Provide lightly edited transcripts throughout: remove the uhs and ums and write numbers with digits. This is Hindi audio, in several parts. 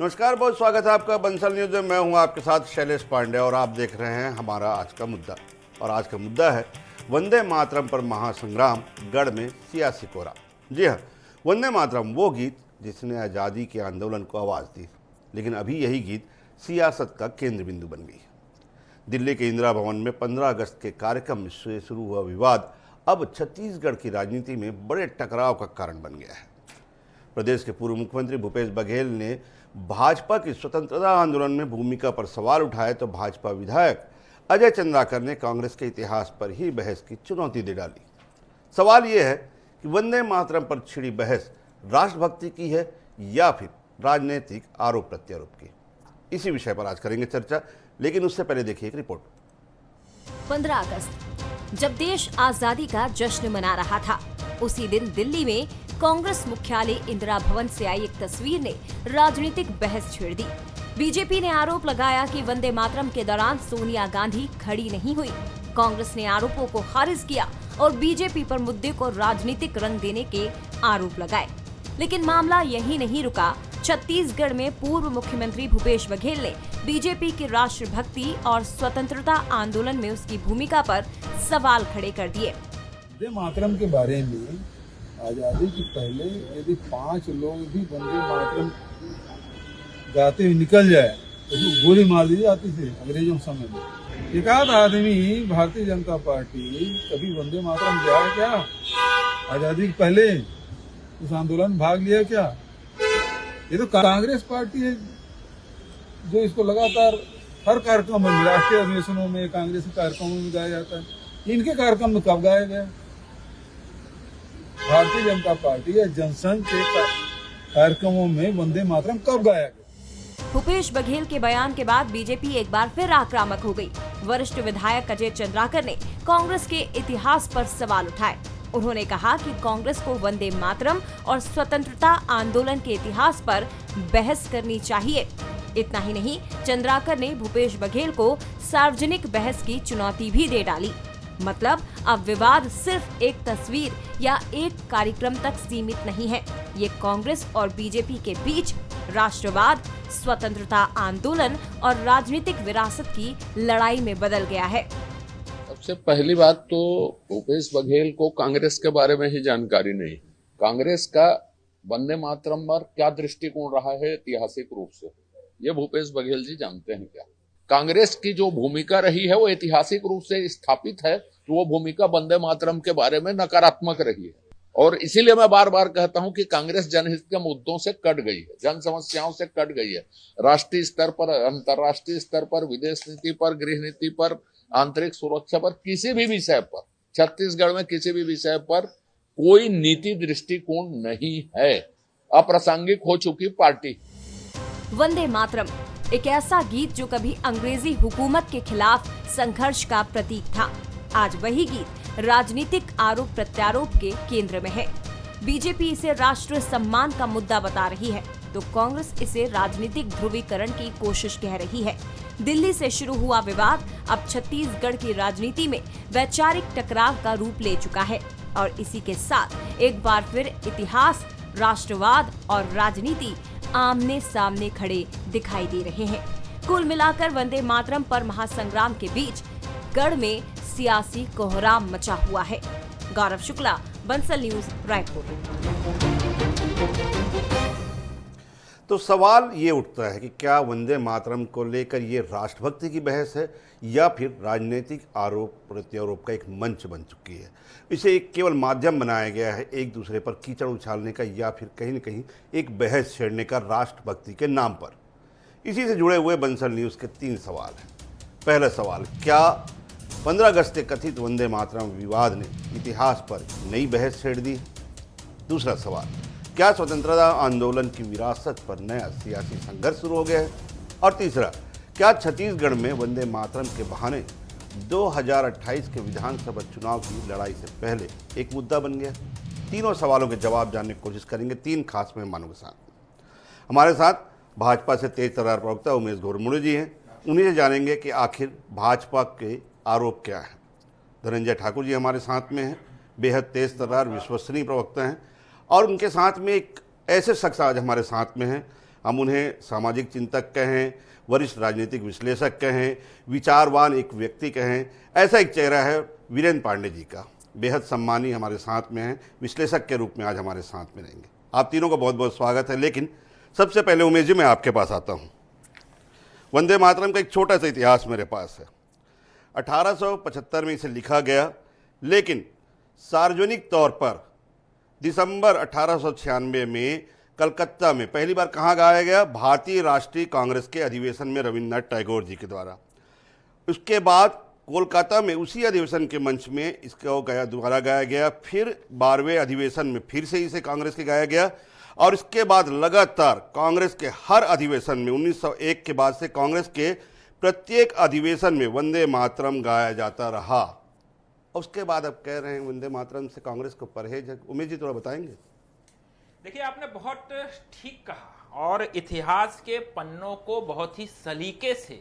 नमस्कार, बहुत स्वागत है आपका बंसल न्यूज में। मैं हूं आपके साथ शैलेश पांडे और आप देख रहे हैं हमारा आज का मुद्दा। और आज का मुद्दा है वंदे मातरम पर महासंग्राम, गढ़ में सियासी कोहरा। जी हाँ, वंदे मातरम वो गीत जिसने आज़ादी के आंदोलन को आवाज़ दी, लेकिन अभी यही गीत सियासत का केंद्र बिंदु बन गई है। दिल्ली के इंदिरा भवन में 15 अगस्त के कार्यक्रम से शुरू हुआ विवाद अब छत्तीसगढ़ की राजनीति में बड़े टकराव का कारण बन गया है। प्रदेश के पूर्व मुख्यमंत्री भूपेश बघेल ने भाजपा की स्वतंत्रता आंदोलन में भूमिका पर सवाल उठाए तो भाजपा विधायक अजय चंद्राकर ने कांग्रेस के इतिहास पर ही बहस की चुनौती दे डाली। सवाल यह है कि वंदे मातरम पर छिड़ी बहस राष्ट्रभक्ति की है या फिर राजनीतिक आरोप प्रत्यारोप की। इसी विषय पर आज करेंगे चर्चा, लेकिन उससे पहले देखिए एक रिपोर्ट। 15 अगस्त जब देश आजादी का जश्न मना रहा था, उसी दिन दिल्ली में कांग्रेस मुख्यालय इंदिरा भवन से आई एक तस्वीर ने राजनीतिक बहस छेड़ दी। बीजेपी ने आरोप लगाया कि वंदे मातरम के दौरान सोनिया गांधी खड़ी नहीं हुई। कांग्रेस ने आरोपों को खारिज किया और बीजेपी पर मुद्दे को राजनीतिक रंग देने के आरोप लगाए। लेकिन मामला यहीं नहीं रुका। छत्तीसगढ़ में पूर्व मुख्यमंत्री भूपेश बघेल ने बीजेपी की राष्ट्रभक्ति और स्वतंत्रता आंदोलन में उसकी भूमिका पर सवाल खड़े कर दिए। वंदे मातरम के बारे में आजादी के पहले यदि 5 लोग भी वंदे मातरम गाते हुए निकल जाए तो गोली मार दी जाती थी अंग्रेजों के समय में। एक आध आदमी भारतीय जनता पार्टी कभी वंदे मातरम गया क्या? आजादी के पहले उस आंदोलन में भाग लिया क्या? ये तो कांग्रेस पार्टी है जो इसको लगातार हर कार्यक्रम में, राष्ट्रीय अधिवेशनों में, कांग्रेस के कार्यक्रमों में गाया जाता है। इनके कार्यक्रम में कब गाया गया? भारतीय जनता पार्टी या जनसंघ के कार्यक्रमों में वंदे मातरम कब गाया गया? भूपेश बघेल के बयान के बाद बीजेपी एक बार फिर आक्रामक हो गई। वरिष्ठ विधायक अजय चंद्राकर ने कांग्रेस के इतिहास पर सवाल उठाए। उन्होंने कहा कि कांग्रेस को वंदे मातरम और स्वतंत्रता आंदोलन के इतिहास पर बहस करनी चाहिए। इतना ही नहीं, चंद्राकर ने भूपेश बघेल को सार्वजनिक बहस की चुनौती भी दे डाली। मतलब अब विवाद सिर्फ एक तस्वीर या एक कार्यक्रम तक सीमित नहीं है। ये कांग्रेस और बीजेपी के बीच राष्ट्रवाद, स्वतंत्रता आंदोलन और राजनीतिक विरासत की लड़ाई में बदल गया है। सबसे पहली बात तो भूपेश बघेल को कांग्रेस के बारे में ही जानकारी नहीं। कांग्रेस का वंदे मातरम पर क्या दृष्टिकोण रहा है ऐतिहासिक रूप से, ये भूपेश बघेल जी जानते हैं क्या? कांग्रेस की जो भूमिका रही है वो ऐतिहासिक रूप से स्थापित है, तो वो भूमिका वंदे मातरम के बारे में नकारात्मक रही है। और इसीलिए मैं बार बार कहता हूं कि कांग्रेस जनहित के मुद्दों से कट गई है, जन समस्याओं से कट गई है। राष्ट्रीय स्तर पर, अंतर्राष्ट्रीय स्तर पर, विदेश नीति पर, गृह नीति पर, आंतरिक सुरक्षा पर, किसी भी विषय पर, छत्तीसगढ़ में किसी भी विषय पर कोई नीति दृष्टिकोण नहीं है। अप्रासंगिक हो चुकी पार्टी। वंदे मातरम एक ऐसा गीत जो कभी अंग्रेजी हुकूमत के खिलाफ संघर्ष का प्रतीक था। आज वही गीत राजनीतिक आरोप प्रत्यारोप के केंद्र में है। बीजेपी इसे राष्ट्रीय सम्मान का मुद्दा बता रही है, तो कांग्रेस इसे राजनीतिक ध्रुवीकरण की कोशिश कह रही है। दिल्ली से शुरू हुआ विवाद अब छत्तीसगढ़ की राजनीति में वैचारिक टकराव का रूप ले चुका है और इसी के साथ एक बार फिर इतिहास, राष्ट्रवाद और राजनीति आमने सामने खड़े दिखाई दे रहे हैं। कुल मिलाकर वंदे मातरम पर महासंग्राम के बीच गढ़ में सियासी कोहराम मचा हुआ है। गौरव शुक्ला, बंसल न्यूज, रायपुर। तो सवाल ये उठता है कि क्या वंदे मातरम को लेकर ये राष्ट्रभक्ति की बहस है या फिर राजनीतिक आरोप प्रत्यारोप का एक मंच बन चुकी है? इसे एक केवल माध्यम बनाया गया है एक दूसरे पर कीचड़ उछालने का या फिर कहीं न कहीं एक बहस छेड़ने का राष्ट्रभक्ति के नाम पर? इसी से जुड़े हुए बंसल न्यूज़ के 3 सवाल हैं। पहला सवाल, क्या 15 अगस्त के कथित वंदे मातरम विवाद ने इतिहास पर नई बहस छेड़ दी? दूसरा सवाल, क्या स्वतंत्रता आंदोलन की विरासत पर नया सियासी संघर्ष शुरू हो गया है? और तीसरा, क्या छत्तीसगढ़ में वंदे मातरम के बहाने 2028 के विधानसभा चुनाव की लड़ाई से पहले एक मुद्दा बन गया? तीनों सवालों के जवाब जानने की कोशिश करेंगे 3 खास मेहमानों के साथ। हमारे साथ भाजपा से तेज तर्रार प्रवक्ता उमेश घोरमुड़े जी हैं। उन्हीं से जानेंगे कि आखिर भाजपा के आरोप क्या है। धनंजय ठाकुर जी हमारे साथ में हैं, बेहद तेज तर्रार विश्वसनीय प्रवक्ता हैं। और उनके साथ में एक ऐसे शख्स आज हमारे साथ में हैं, हम उन्हें सामाजिक चिंतक कहें, वरिष्ठ राजनीतिक विश्लेषक कहें, विचारवान एक व्यक्ति कहें, ऐसा एक चेहरा है वीरेंद्र पांडे जी का। बेहद सम्मानी हमारे साथ में हैं, विश्लेषक के रूप में आज हमारे साथ में रहेंगे। आप तीनों का बहुत बहुत स्वागत है। लेकिन सबसे पहले उमेश जी, मैं आपके पास आता हूँ। वंदे मातरम का एक छोटा सा इतिहास मेरे पास है। 1875 में इसे लिखा गया, लेकिन सार्वजनिक तौर पर दिसंबर 1896 में कलकत्ता में पहली बार कहाँ गाया गया? भारतीय राष्ट्रीय कांग्रेस के अधिवेशन में रविन्द्रनाथ टैगोर जी के द्वारा। उसके बाद कोलकाता में उसी अधिवेशन के मंच में इसको दोबारा गाया गया। फिर 12वें अधिवेशन में फिर से इसे कांग्रेस के गाया गया और इसके बाद लगातार कांग्रेस के हर अधिवेशन में 1901 के बाद से कांग्रेस के प्रत्येक अधिवेशन में वंदे मातरम गाया जाता रहा। उसके बाद अब कह रहे हैं वंदे मातरम से कांग्रेस को परहेज है। उमेश जी थोड़ा बताएंगे? देखिए, आपने बहुत ठीक कहा और इतिहास के पन्नों को बहुत ही सलीके से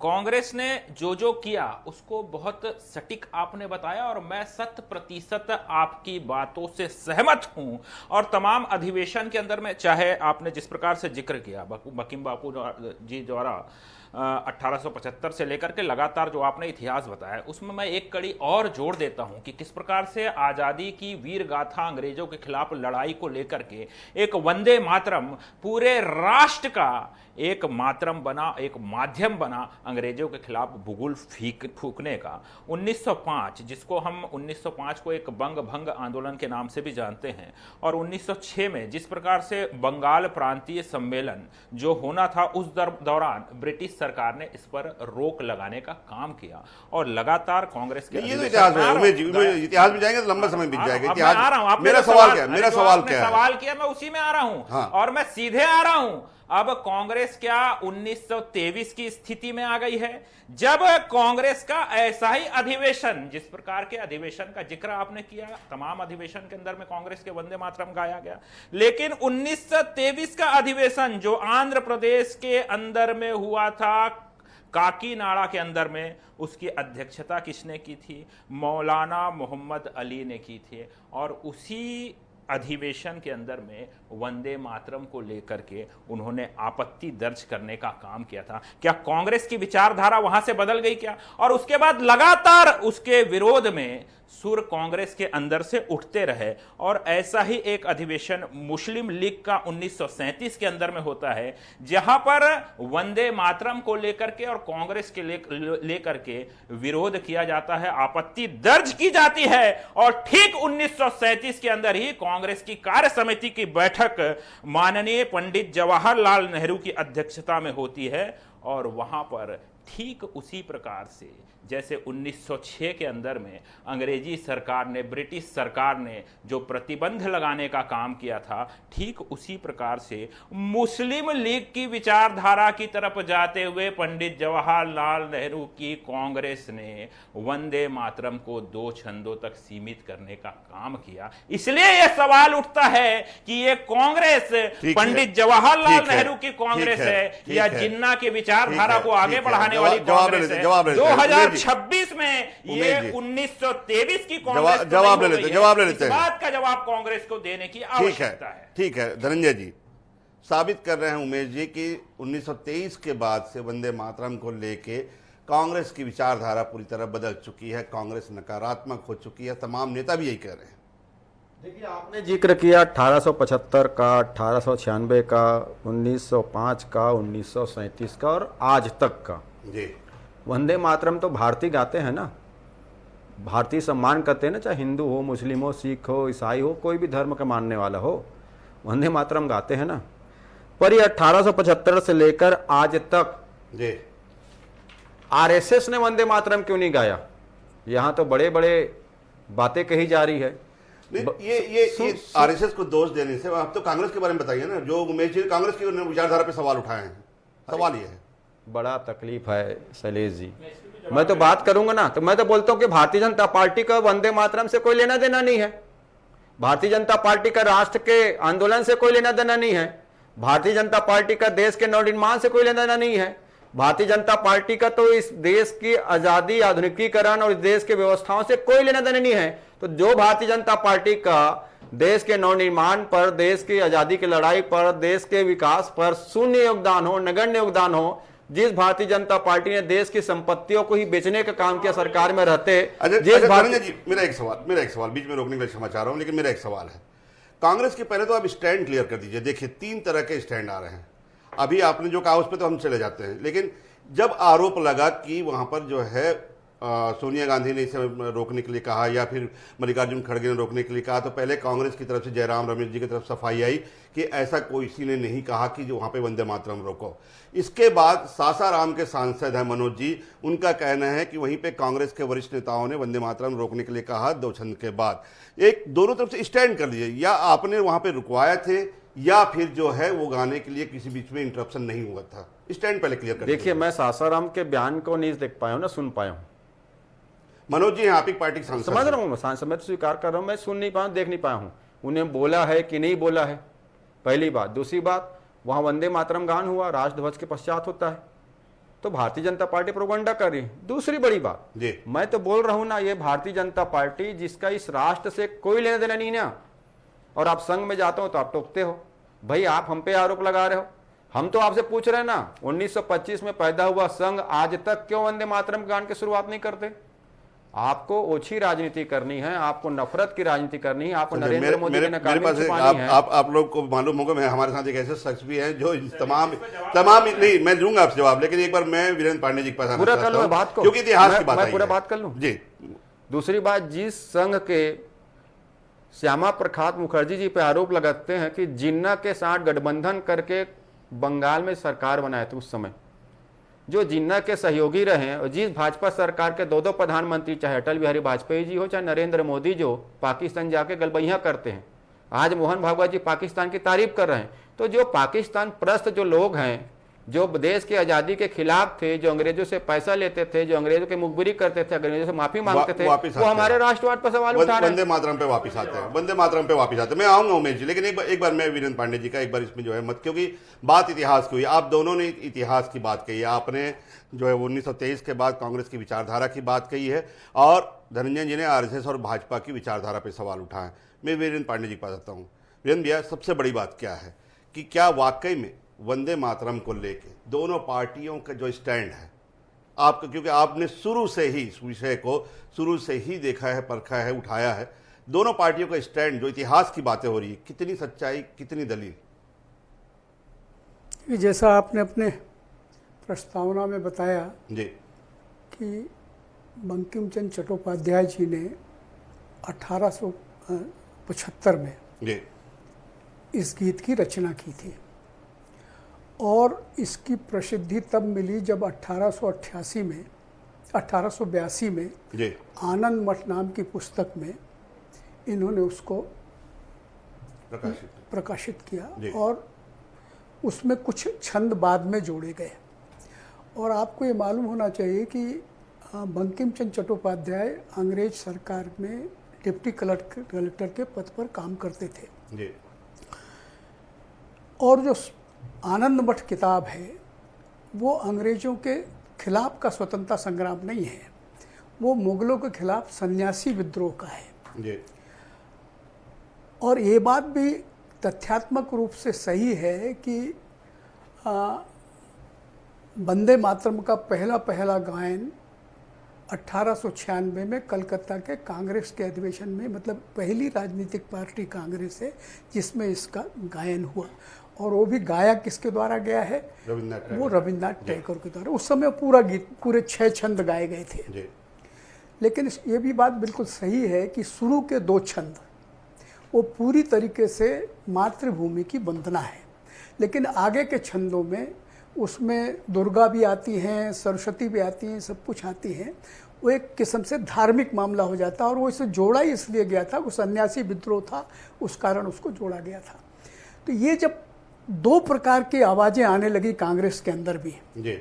कांग्रेस ने जो किया उसको बहुत सटीक आपने बताया और मैं 100% आपकी बातों से सहमत हूं। और तमाम अधिवेशन के अंदर में, चाहे आपने जिस प्रकार से जिक्र किया बकीम बापू जी द्वारा 1875 से लेकर के लगातार जो आपने इतिहास बताया, उसमें मैं एक कड़ी और जोड़ देता हूं कि किस प्रकार से आज़ादी की वीर गाथा, अंग्रेजों के खिलाफ लड़ाई को लेकर के एक वंदे मातरम पूरे राष्ट्र का एक मातरम बना, एक माध्यम बना अंग्रेजों के खिलाफ बुगुल फूकने का। 1905, जिसको हम 1905 को एक बंग भंग आंदोलन के नाम से भी जानते हैं, और 1906 में जिस प्रकार से बंगाल प्रांतीय सम्मेलन जो होना था, उस दौरान ब्रिटिश सरकार ने इस पर रोक लगाने का काम किया और लगातार कांग्रेस के इतिहास में जाएंगे तो लंबा समय बीत जाएगा। मेरा सवाल क्या है? सवाल किया, मैं उसी में आ रहा हूं और मैं सीधे आ रहा हूं। अब कांग्रेस क्या 1923 की स्थिति में आ गई है, जब कांग्रेस का ऐसा ही अधिवेशन, जिस प्रकार के अधिवेशन का जिक्र आपने किया, तमाम अधिवेशन के अंदर में कांग्रेस के वंदे मातरम गाया गया, लेकिन 1923 का अधिवेशन जो आंध्र प्रदेश के अंदर में हुआ था, काकीनाडा के अंदर में, उसकी अध्यक्षता किसने की थी? मौलाना मोहम्मद अली ने की थी। और उसी अधिवेशन के अंदर में वंदे मातरम को लेकर के उन्होंने आपत्ति दर्ज करने का काम किया था। क्या कांग्रेस की विचारधारा वहां से बदल गई क्या? और उसके बाद लगातार उसके विरोध में सुर कांग्रेस के अंदर से उठते रहे और ऐसा ही एक अधिवेशन मुस्लिम लीग का 1937 के अंदर में होता है, जहां पर वंदे मातरम को लेकर के और कांग्रेस के लेकर के विरोध किया जाता है, आपत्ति दर्ज की जाती है। और ठीक 1937 के अंदर ही कांग्रेस की कार्य समिति की बैठक माननीय पंडित जवाहरलाल नेहरू की अध्यक्षता में होती है और वहां पर ठीक उसी प्रकार से जैसे 1906 के अंदर में अंग्रेजी सरकार ने, ब्रिटिश सरकार ने जो प्रतिबंध लगाने का काम किया था, ठीक उसी प्रकार से मुस्लिम लीग की विचारधारा की तरफ जाते हुए पंडित जवाहरलाल नेहरू की कांग्रेस ने वंदे मातरम को 2 छंदों तक सीमित करने का काम किया। इसलिए यह सवाल उठता है कि ये कांग्रेस पंडित जवाहरलाल नेहरू की कांग्रेस है या जिन्ना की विचारधारा को आगे बढ़ाने वाली कांग्रेस है। 2026 में ये 1923 की कांग्रेस जवाब ले लेते हैं। इस बात का जवाब कांग्रेस को देने की आवश्यकता है। ठीक है, धनंजय जी साबित कर रहे हैं उमेश जी कि 1923 के बाद से वंदे मातरम को लेके कांग्रेस की विचारधारा पूरी तरह बदल चुकी है, कांग्रेस नकारात्मक हो चुकी है। तमाम नेता भी यही कह रहे हैं। देखिए, आपने जिक्र किया 1875 का, 1896 का, 1905 का, 1937 का और आज तक का। जी, वंदे मातरम तो भारतीय गाते हैं ना, भारतीय सम्मान करते हैं ना, चाहे हिंदू हो, मुस्लिम हो, सिख हो, ईसाई हो, कोई भी धर्म का मानने वाला हो, वंदे मातरम गाते हैं ना। पर ये 1875 से लेकर आज तक जी आरएसएस ने वंदे मातरम क्यों नहीं गाया? यहाँ तो बड़े बड़े बातें कही जा रही है। ये आरएसएस को दोष देने से आप तो कांग्रेस के बारे में बताइए ना, जो उमेश जी कांग्रेस की विचारधारा पे सवाल उठाए हैं। सवाल ये है, बड़ा तकलीफ है शैलेश जी। मैं तो बात करूंगा ना, तो मैं तो बोलता हूं कि भारतीय जनता पार्टी का वंदे मातरम से कोई लेना देना नहीं है, भारतीय जनता पार्टी का राष्ट्र के आंदोलन से कोई लेना देना नहीं है, भारतीय जनता पार्टी का देश के नवनिर्माण से कोई लेना देना नहीं है। भारतीय जनता पार्टी का तो इस देश की आजादी, आधुनिकीकरण और इस देश के व्यवस्थाओं से कोई लेना देना नहीं है। तो जो भारतीय जनता पार्टी का देश के नवनिर्माण पर, देश की आजादी की लड़ाई पर, देश के विकास पर शून्य योगदान हो, नगण्य योगदान हो। जिस भारतीय जनता पार्टी ने देश की संपत्तियों को ही बेचने का काम किया सरकार में रहते, धनंजय जी, मेरा एक सवाल बीच में रोकने के लिए क्षमा चाह रहा हूं, लेकिन मेरा एक सवाल है। कांग्रेस के पहले तो आप स्टैंड क्लियर कर दीजिए। देखिए 3 तरह के स्टैंड आ रहे हैं। अभी आपने जो कहा उस पर तो हम चले जाते हैं, लेकिन जब आरोप लगा कि वहां पर जो है सोनिया गांधी ने इसे रोकने के लिए कहा या फिर मल्लिकार्जुन खड़गे ने रोकने के लिए कहा, तो पहले कांग्रेस की तरफ से जयराम रमेश जी की तरफ सफाई आई कि ऐसा कोई किसी ने नहीं कहा कि जो वहां पे वंदे मातरम रोको। इसके बाद सासाराम के सांसद हैं मनोज जी, उनका कहना है कि वहीं पे कांग्रेस के वरिष्ठ नेताओं ने वंदे मातरम रोकने के लिए कहा 2 छंद के बाद। एक दोनों तरफ से स्टैंड कर लीजिए, या आपने वहां पे रुकवाया थे या फिर जो है वो गाने के लिए किसी बीच में इंटरप्शन नहीं हुआ था। स्टैंड पहले क्लियर कर। देखिए मैं सासाराम के बयान को नहीं देख पाया हूं ना सुन पाया हूं। मनोज जी आप ही पार्टी के सांसद, समझ रहा हूँ, सांसद मैं तो स्वीकार कर रहा हूँ, मैं सुन नहीं पाया, देख नहीं पाया हूँ उन्हें बोला है कि नहीं बोला है, पहली बात। दूसरी बात, वहां वंदे मातरम गान हुआ, राष्ट्रध्वज के पश्चात होता है, तो भारतीय जनता पार्टी प्रोपगंडा कर रही है। दूसरी बड़ी बात जी, मैं तो बोल रहा हूं ना, ये भारतीय जनता पार्टी जिसका इस राष्ट्र से कोई लेना देना नहीं ना, और आप संघ में जाते हो तो आप टोकते हो। भाई आप हम पे आरोप लगा रहे हो, हम तो आपसे पूछ रहे हैं ना, 1925 में पैदा हुआ संघ आज तक क्यों वंदे मातरम गान की शुरुआत नहीं करते? आपको ओछी राजनीति करनी है, आपको नफरत की राजनीति करनी है, आपको नरेंद्र मोदी की नकामी छुपानी है। आप लोग को मालूम होगा, मैं हमारे साथ एक ऐसे शख्स भी हैं जो तमाम नहीं, मैं दूंगा आपसे जवाब, लेकिन एक बार मैं वीरेंद्र पांडे जी के पास पूरा कर लूं बात को, क्योंकि इतिहास की बात मैं पूरा बात कर लूं जी। दूसरी बात, जिस संघ के श्यामा प्रसाद मुखर्जी जी पे आरोप लगाते हैं कि जिन्ना के साथ गठबंधन करके बंगाल में सरकार बनाए थे, उस समय जो जिन्ना के सहयोगी रहे, और जिस भाजपा सरकार के 2 प्रधानमंत्री, चाहे अटल बिहारी वाजपेयी जी हो चाहे नरेंद्र मोदी, जो पाकिस्तान जाके गलबैया करते हैं, आज मोहन भागवत जी पाकिस्तान की तारीफ कर रहे हैं। तो जो पाकिस्तान प्रस्त जो लोग हैं, जो देश की आजादी के खिलाफ थे, जो अंग्रेजों से पैसा लेते थे, जो अंग्रेजों की मुखबिरी करते थे, अंग्रेजों से माफी मांगते थे, वो हमारे राष्ट्रवाद पर सवाल उठा रहे हैं। वंदे मातरम पे वापस आते हैं, वंदे मातरम पे वापस आते हैं। मैं आऊंगा उमेश जी, लेकिन एक बार मैं वीरेंद्र पांडे जी का एक बार इसमें जो है मत, क्योंकि बात इतिहास की हुई, आप दोनों ने इतिहास की बात कही है, आपने जो है 1923 के बाद कांग्रेस की विचारधारा की बात कही है, और धनंजय जी ने आरएसएस और भाजपा की विचारधारा पर सवाल उठाए। मैं वीरेंद्र पांडे जी के पास आता हूँ। वीरेंद्र भैया, सबसे बड़ी बात क्या है कि क्या वाकई में वंदे मातरम को लेके दोनों पार्टियों का जो स्टैंड है आपका, क्योंकि आपने शुरू से ही इस विषय को शुरू से ही देखा है, परखा है, उठाया है, दोनों पार्टियों का स्टैंड, जो इतिहास की बातें हो रही है, कितनी सच्चाई, कितनी दलील? जैसा आपने अपने प्रस्तावना में बताया जी कि बंकिम चंद्र चट्टोपाध्याय जी ने 1875 में जी इस गीत की रचना की थी, और इसकी प्रसिद्धि तब मिली जब 1882 में जी आनंद मठ नाम की पुस्तक में इन्होंने उसको प्रकाशित किया, और उसमें कुछ छंद बाद में जोड़े गए। और आपको ये मालूम होना चाहिए कि बंकिम चंद्र चट्टोपाध्याय अंग्रेज सरकार में डिप्टी कलेक्टर के पद पर काम करते थे जी। और जो आनंद मठ किताब है वो अंग्रेजों के खिलाफ का स्वतंत्रता संग्राम नहीं है, वो मुगलों के खिलाफ सन्यासी विद्रोह का है जी। और ये बात भी तथ्यात्मक रूप से सही है कि वंदे मातरम का पहला गायन 1896 में कलकत्ता के कांग्रेस के अधिवेशन में, मतलब पहली राजनीतिक पार्टी कांग्रेस है जिसमें इसका गायन हुआ, और वो भी गाया किसके द्वारा गया है? वो रविन्द्रनाथ टैगोर के द्वारा। उस समय पूरा गीत, पूरे 6 छंद गाए गए थे जी। लेकिन ये भी बात बिल्कुल सही है कि शुरू के 2 छंद वो पूरी तरीके से मातृभूमि की वंदना है, लेकिन आगे के छंदों में उसमें दुर्गा भी आती हैं, सरस्वती भी आती हैं, सब कुछ आती हैं। वो एक किस्म से धार्मिक मामला हो जाता है, और वो इसे जोड़ा ही इसलिए गया था, वो सन्यासी विद्रोह था, उस कारण उसको जोड़ा गया था। तो ये जब 2 प्रकार की आवाज़ें आने लगी कांग्रेस के अंदर भी जी।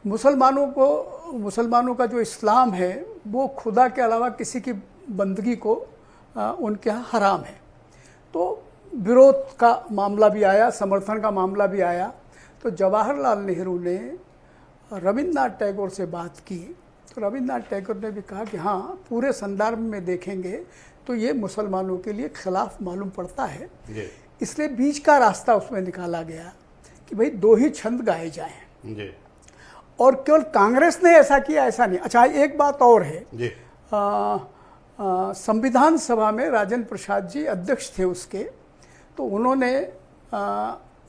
मुसलमानों का जो इस्लाम है वो खुदा के अलावा किसी की बंदगी को उनके यहाँ हराम है, तो विरोध का मामला भी आया, समर्थन का मामला भी आया। तो जवाहरलाल नेहरू ने रविन्द्रनाथ टैगोर से बात की, तो रविन्द्रनाथ टैगोर ने भी कहा कि हाँ, पूरे संदर्भ में देखेंगे तो ये मुसलमानों के लिए खिलाफ मालूम पड़ता है, इसलिए बीच का रास्ता उसमें निकाला गया कि भाई 2 ही छंद गाए जाएं। और केवल कांग्रेस ने ऐसा किया ऐसा नहीं। अच्छा, एक बात और है, संविधान सभा में राजेंद्र प्रसाद जी अध्यक्ष थे उसके, तो उन्होंने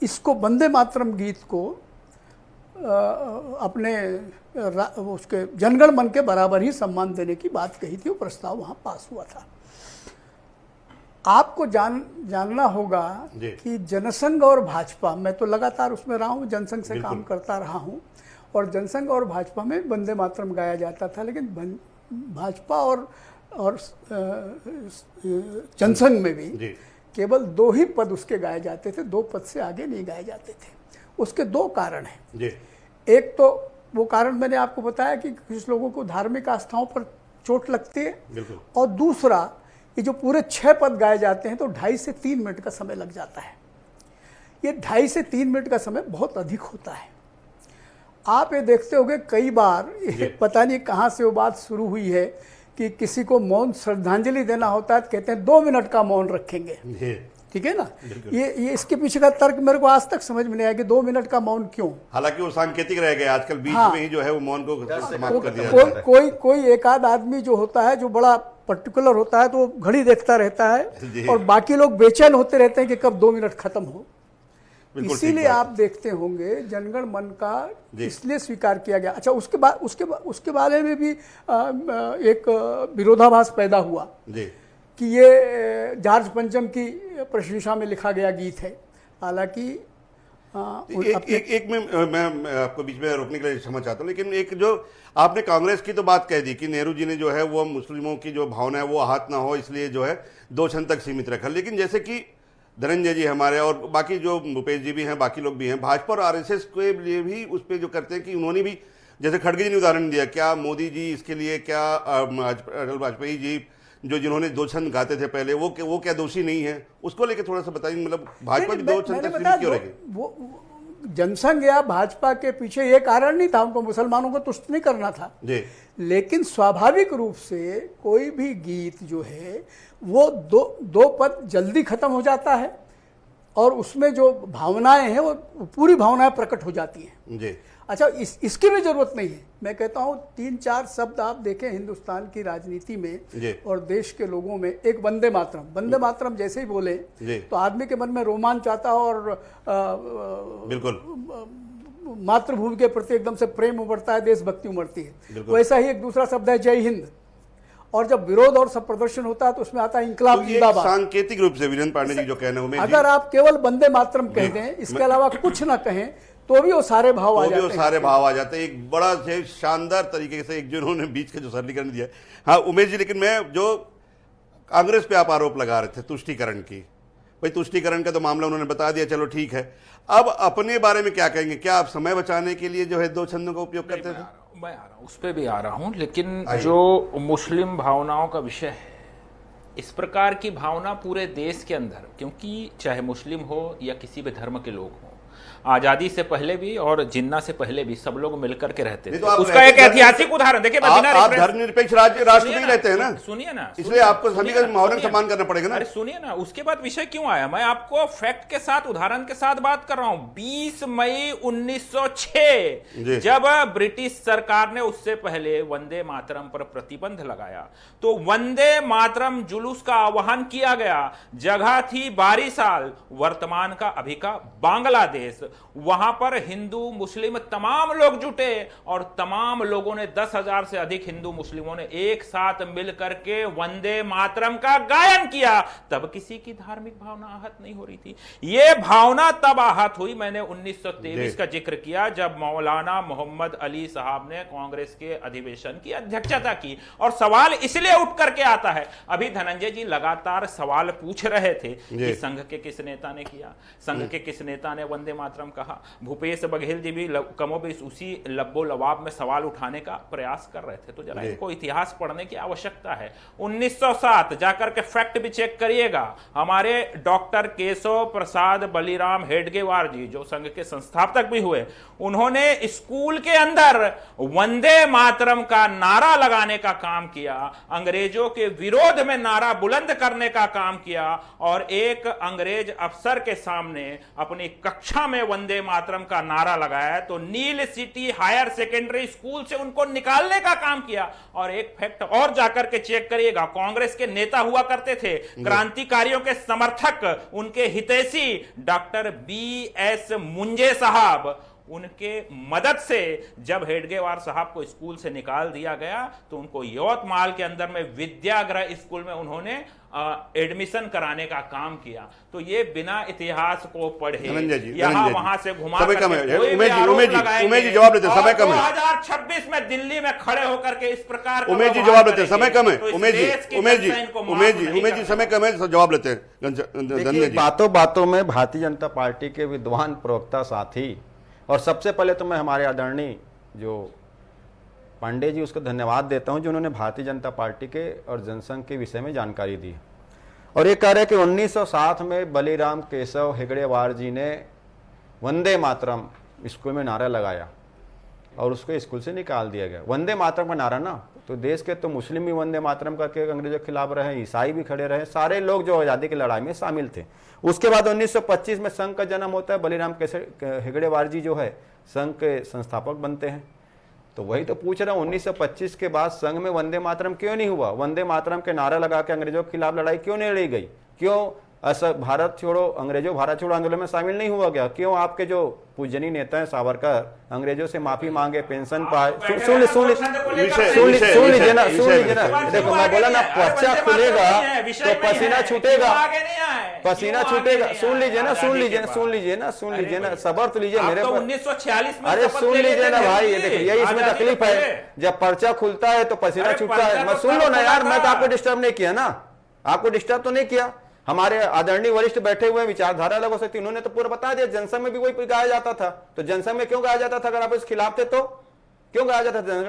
इसको वंदे मातरम गीत को अपने उसके जनगण मन के बराबर ही सम्मान देने की बात कही थी। वो प्रस्ताव वहाँ पास हुआ था। आपको जानना होगा कि जनसंघ और भाजपा, मैं तो लगातार उसमें रहा हूँ, जनसंघ से काम करता रहा हूँ, और जनसंघ और भाजपा में वंदे मातरम गाया जाता था, लेकिन भाजपा और जनसंघ में भी केवल 2 ही पद उसके गाए जाते थे, 2 पद से आगे नहीं गाए जाते थे। उसके 2 कारण हैं। एक तो वो कारण मैंने आपको बताया कि कुछ लोगों को धार्मिक आस्थाओं पर चोट लगती है, और दूसरा ये जो पूरे 6 पद गाए जाते हैं तो 2.5 से 3 मिनट का समय लग जाता है। ये 2.5 से 3 मिनट का समय बहुत अधिक होता है। आप ये देखते होंगे कई बार, पता नहीं कहाँ से वो बात शुरू हुई है कि किसी को मौन श्रद्धांजलि देना होता है तो कहते हैं 2 मिनट का मौन रखेंगे, ठीक है ना। ये इसके पीछे का तर्क मेरे को आज तक समझ में नहीं आया कि 2 मिनट का मौन क्यों। हालांकि वो सांकेतिक रह गया, आजकल बीच में ही जो है वो मौन को समाप्त कर दिया जाता है। कोई एक आध आदमी जो होता है, जो बड़ा पर्टिकुलर होता है, तो वो घड़ी देखता रहता है और बाकी लोग बेचैन होते रहते हैं कि कब 2 मिनट खत्म हो। इसीलिए आप देखते होंगे जनगण मन का इसलिए स्वीकार किया गया। अच्छा, उसके बारे में भी एक विरोधाभास पैदा हुआ कि ये जॉर्ज पंचम की प्रशंसा में लिखा गया गीत है। हालांकि एक मैं आपको बीच में रोकने के लिए क्षमा चाहता हूँ, लेकिन एक जो आपने कांग्रेस की तो बात कह दी कि नेहरू जी ने जो है वो मुस्लिमों की जो भावना है वो आहत ना हो, इसलिए जो है 2 छंद तक सीमित रखा। लेकिन जैसे कि धनंजय जी हमारे और बाकी जो भूपेश जी भी हैं, बाकी लोग भी हैं, भाजपा और आरएसएस के लिए भी उस पर जो करते हैं कि उन्होंने भी, जैसे खड़गे जी ने उदाहरण दिया, क्या मोदी जी इसके लिए, क्या अटल वाजपेयी जी जिन्होंने 2 छंद गाते थे पहले, वो क्या दोषी नहीं है? उसको लेके थोड़ा सा बताइए, मतलब भाजपा की 2 छंद तक सीमित क्यों रहे? वो जनसंघ या भाजपा के पीछे ये कारण नहीं था, उनको मुसलमानों को तुष्ट नहीं करना था जी। लेकिन स्वाभाविक रूप से कोई भी गीत जो है वो 2 पद जल्दी खत्म हो जाता है और उसमें जो भावनाएं हैं वो पूरी भावनाएं प्रकट हो जाती हैं जी। अच्छा, इसकी भी जरूरत नहीं है। मैं कहता हूँ 3-4 शब्द आप देखें हिंदुस्तान की राजनीति में और देश के लोगों में, एक वंदे मातरम जैसे ही बोले तो आदमी के मन में रोमांच आता है और बिल्कुल मातृभूमि के प्रति एकदम से प्रेम उमड़ता है, देशभक्ति उमड़ती है। वैसा ही एक दूसरा शब्द है जय हिंद, और जब विरोध और सब प्रदर्शन होता है तो उसमें आता है इंकलाब जिंदाबाद। सांकेतिक रूप से वीरेंद्र पांडे जी जो कहना है, अगर आप केवल वंदे मातरम कह दें, इसके अलावा कुछ ना कहें, तो भी वो सारे भाव आ जाते हैं। एक बड़ा शानदार तरीके से एक जो उन्होंने बीच का जो सरलीकरण दिया। हाँ उमेश जी, लेकिन मैं जो कांग्रेस पे आप आरोप लगा रहे थे तुष्टीकरण की, भाई तुष्टीकरण का तो मामला उन्होंने बता दिया, चलो ठीक है। अब अपने बारे में क्या कहेंगे? क्या आप समय बचाने के लिए जो है 2 छंदों का उपयोग करते थे? मैं आ रहा हूं, उस पर भी आ रहा हूं, लेकिन जो मुस्लिम भावनाओं का विषय है, इस प्रकार की भावना पूरे देश के अंदर, क्योंकि चाहे मुस्लिम हो या किसी भी धर्म के लोग हों, आजादी से पहले भी और जिन्ना से पहले भी सब लोग मिलकर के रहते थे। तो उसका एक ऐतिहासिक उदाहरण देखिए, आप धर्मनिरपेक्ष राष्ट्र में रहते हैं ना, सुनिए ना, इसलिए आपको सभी का मौलिक सम्मान करना पड़ेगा ना। अरे सुनिए ना, उसके बाद विषय क्यों आया? मैं आपको फैक्ट के साथ, उदाहरण के साथ बात कर रहा हूं। 20 मई 1906 जब ब्रिटिश सरकार ने उससे पहले वंदे मातरम पर प्रतिबंध लगाया, तो वंदे मातरम जुलूस का आह्वान किया गया। जगह थी बारीसाल, वर्तमान का अभी का बांग्लादेश। वहां पर हिंदू मुस्लिम तमाम लोग जुटे और तमाम लोगों ने, 10,000 से अधिक हिंदू मुस्लिमों ने एक साथ मिलकर के वंदे मातरम का गायन किया। तब किसी की धार्मिक भावना आहत नहीं हो रही थी। यह भावना तब आहत हुई, मैंने 1923 का जिक्र किया, जब मौलाना मोहम्मद अली साहब ने कांग्रेस के अधिवेशन की अध्यक्षता की। और सवाल इसलिए उठ करके आता है, अभी धनंजय जी लगातार सवाल पूछ रहे थे कि संघ के किस नेता ने किया, संघ के किस नेता ने वंदे मातरम मातरम कहा। भूपेश बघेल जी भी कमोबेश उसी लब्बो लबाब में सवाल उठाने का प्रयास कर रहे थे। तो जरा इनको इतिहास पढ़ने की आवश्यकता है। 1907 जाकर के फैक्ट भी चेक करिएगा। हमारे डॉक्टर केशव प्रसाद बलिराम हेडगेवार जी, जो संघ के संस्थापक भी हुए, उन्होंने स्कूल के अंदर वंदे मातरम का नारा लगाने का काम किया, अंग्रेजों के विरोध में नारा बुलंद करने का काम किया और एक अंग्रेज अफसर के सामने अपनी कक्षा में वंदे मातरम का नारा लगाया तो नील सिटी हायर सेकेंडरी स्कूल से उनको निकालने का काम किया। और एक फैक्ट और जाकर के चेक करिएगा, कांग्रेस के नेता हुआ करते थे, क्रांतिकारियों के समर्थक, उनके हितैषी डॉक्टर BS मुंजे साहब, उनके मदद से जब हेडगेवार साहब को स्कूल से निकाल दिया गया तो उनको यवतमाल के अंदर में विद्यागृह स्कूल में उन्होंने एडमिशन कराने का काम किया। तो ये बिना इतिहास को पढ़े यहाँ वहां से घुमा उमेश जी जवाब देते, समय कम है। 2026 में दिल्ली में खड़े होकर के इस प्रकार उमेश जी जवाब देते, समय कम है। उमेश जी समय कम है, जवाब लेते हैं। बातों बातों में भारतीय जनता पार्टी के विद्वान प्रवक्ता साथी, और सबसे पहले तो मैं हमारे आदरणीय जो पांडे जी उसको धन्यवाद देता हूं जो उन्होंने भारतीय जनता पार्टी के और जनसंघ के विषय में जानकारी दी। और ये कह रहे कि 1907 में बलिराम केशव हेगड़ेवार जी ने वंदे मातरम स्कूल में नारा लगाया और उसको स्कूल से निकाल दिया गया। वंदे मातरम का नारा ना, तो देश के तो मुस्लिम भी वंदे मातरम करके अंग्रेजों के खिलाफ रहे, ईसाई भी खड़े रहे, सारे लोग जो आज़ादी की लड़ाई में शामिल थे। उसके बाद 1925 में संघ का जन्म होता है, बलिराम हेगड़ेवार जी जो है संघ के संस्थापक बनते हैं। तो वही तो पूछ रहा हूँ, 1925 के बाद संघ में वंदे मातरम क्यों नहीं हुआ? वंदे मातरम के नारा लगा के अंग्रेजों के खिलाफ लड़ाई क्यों नहीं लड़ी गई? क्यों ऐसा भारत छोड़ो अंग्रेजों भारत छोड़ो आंदोलन में शामिल नहीं हुआ गया? क्यों आपके जो पूजनीय नेता है सावरकर अंग्रेजों से माफी मांगे, पेंशन पाए? सुन लीजिए ना, देखो मैं बोला ना, पर्चा खुलेगा तो पसीना छूटेगा, पसीना छूटेगा। सुन लीजिए ना, सबर तो लीजिए मेरे पर। 1946 में अरे सुन लीजिए ना भाई, देखो यही इसमें तकलीफ है, जब पर्चा खुलता है तो पसीना छूटता है। मैं सुन लो ना यार, मैं तो आपको डिस्टर्ब नहीं किया ना, आपको डिस्टर्ब तो नहीं किया। हमारे आदरणीय वरिष्ठ बैठे हुए विचारधारा अलग हो सकती, उन्होंने तो पूरा बता दिया। जनसंघ में भी वही गाया जाता था, तो जनसंघ में क्यों गाया जाता था? अगर आप इस खिलाफ थे तो क्यों गाया जाता था?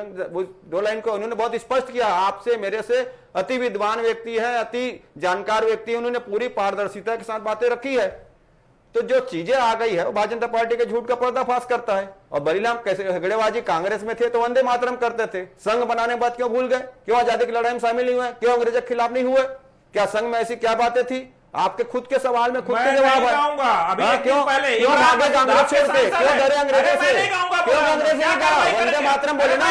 दो लाइन को उन्होंने बहुत स्पष्ट किया, आपसे मेरे से अति विद्वान व्यक्ति है, अति जानकार व्यक्ति है, उन्होंने पूरी पारदर्शिता के साथ बातें रखी है। तो जो चीजें आ गई है वो भारतीय जनता पार्टी के झूठ का पर्दाफाश करता है। और बलिराम कैसे हेगड़ेवार जी कांग्रेस में थे तो वंदे मातरम करते थे, संघ बनाने के बाद क्यों भूल गए? क्यों आजादी की लड़ाई में शामिल नहीं हुए? क्यों अंग्रेजों के खिलाफ नहीं हुए? क्या संघ में ऐसी क्या बातें थी? आपके खुद के सवाल में खुद के जवाब है। क्यों भागे कांग्रेस छोड़ के? क्यों डरे अंग्रेजों से? क्यों अंग्रेज ने कहा वंदे मातरम बोले ना?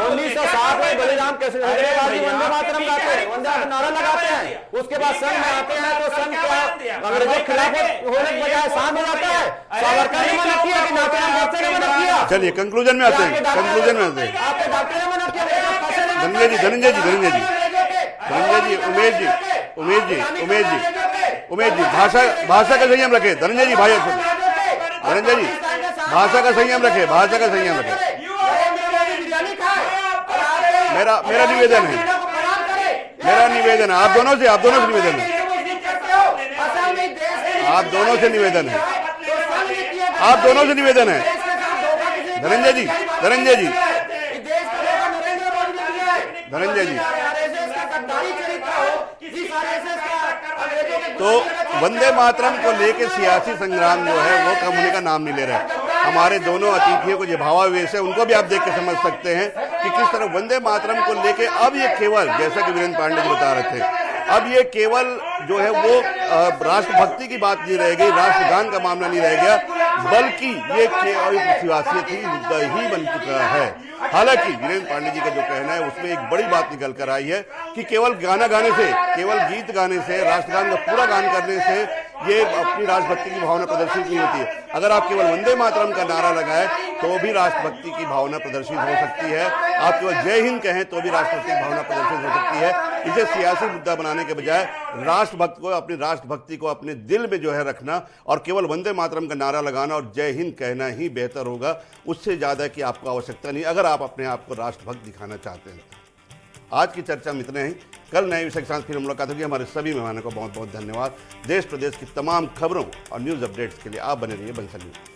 1907 में बलिराम कैसे हेगड़ेवार जी वंदे मातरम गाते हैं, वंदे मातरम नारा लगाते हैं, उसके बाद संघ में आते हैं तो संघ क्या अंग्रेजों के खिलाफ होने के बजाय शांत हो जाता है। सावरकर ने मना किया कि नाथूराम गोडसे ने मना किया। चलिए कंक्लूजन में आते हैं, कंक्लूजन में आते हैं। आपके डॉक्टर ने मना किया, उमेश जी भाषा का संयम रखे। धनंजय जी भाषा का संयम रखे। मेरा निवेदन है, आप दोनों से निवेदन है, आप दोनों से निवेदन है। धनंजय जी तो वंदे मातरम को लेके सियासी संग्राम जो है वो कम होने का नाम नहीं ले रहा है। हमारे दोनों अतिथियों को जो भावावेश है उनको भी आप देख के समझ सकते हैं कि किस तरह वंदे मातरम को लेके अब ये केवल, जैसा कि वीरेंद्र पांडे जी बता रहे थे, अब ये केवल जो है वो राष्ट्रभक्ति की बात नहीं रह गई, राष्ट्रगान का मामला नहीं रह गया, बल्कि ये सियासत ही बन चुका है। हालांकि वीरेंद्र पांडे जी का जो कहना है उसमें एक बड़ी बात निकल कर आई है कि केवल गाना गाने से, केवल गीत गाने से, राष्ट्रगान का पूरा गान करने से ये अपनी राष्ट्रभक्ति की भावना प्रदर्शित नहीं होती है। अगर आप केवल वंदे मातरम का नारा लगाए तो भी राष्ट्रभक्ति की भावना प्रदर्शित हो सकती है। आप केवल जय हिंद कहें तो भी राष्ट्रभक्ति की भावना प्रदर्शित हो सकती है। इसे सियासी मुद्दा बनाने के बजाय राष्ट्रभक्त को, अपनी राष्ट्रभक्ति को अपने दिल में जो है रखना और केवल वंदे मातरम का नारा लगाना और जय हिंद कहना ही बेहतर होगा। उससे ज्यादा की आपको आवश्यकता नहीं, अगर आप अपने आप को राष्ट्रभक्त दिखाना चाहते हैं। आज की चर्चा में इतने ही। कल नए विषय के साथ फिर मुलाकात होगी। हमारे सभी मेहमानों को बहुत बहुत धन्यवाद। देश प्रदेश की तमाम खबरों और न्यूज़ अपडेट्स के लिए आप बने रहिए बंसल न्यूज़।